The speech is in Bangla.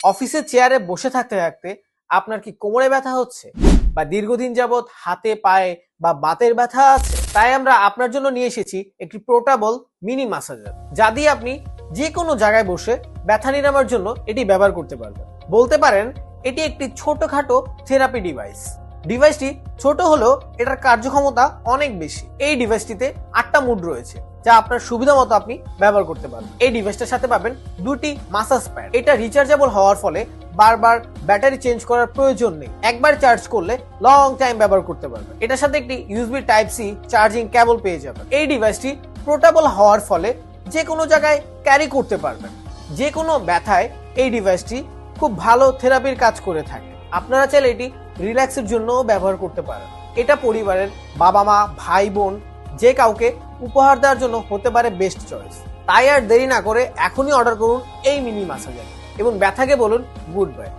অফিসে চেয়ারে বসে থাকতে থাকতে আপনার কি কোমরে ব্যথা হচ্ছে, বা দীর্ঘদিন যাবত হাতে পায়ে বা বাতের ব্যথা আছে? তাই আমরা আপনার জন্য নিয়ে এসেছি একটি পোর্টেবল মিনি ম্যাসাজার, যা দিয়ে আপনি যে কোনো জায়গায় বসে ব্যথা নিরাময়ের জন্য এটি ব্যবহার করতে পারবেন। বলতে পারেন এটি একটি ছোটখাটো থেরাপি ডিভাইসটি ছোট হলেও এটার কার্যক্ষমতা অনেক বেশি। এই ডিভাইসটিতে 8টা মুড রয়েছে, যা আপনার সুবিধা মতো আপনি ব্যবহার করতে পারবেন। এই ডিভাইসটার সাথে পাবেন 2টি মাসাজ প্যাড। এটা রিচার্জেবল হওয়ার ফলে বারবার ব্যাটারি চেঞ্জ করার প্রয়োজন নেই। একবার চার্জ করলে লং টাইম ব্যবহার করতে পারবেন। এটার সাথে একটি USB type C charging cable পেয়ে যাবেন। এই ডিভাইসটি পোর্টেবল হওয়ার ফলে যে কোনো জায়গায় ক্যারি করতে পারবেন। যে কোনো ব্যথায় এই ডিভাইসটি খুব ভালো থেরাপির কাজ করে থাকে। আপনারা চাইলে এটি রিল্যাক্সের জন্যও ব্যবহার করতে পারেন। এটা পরিবারের বাবা মা ভাই বোন যে কাউকে উপহার দেওয়ার জন্য হতে পারে বেস্ট চয়েস। তাই আর দেরি না করে এখনই অর্ডার করুন এই মিনি ম্যাসাজার এবং ব্যথাকে বলুন গুড বাই।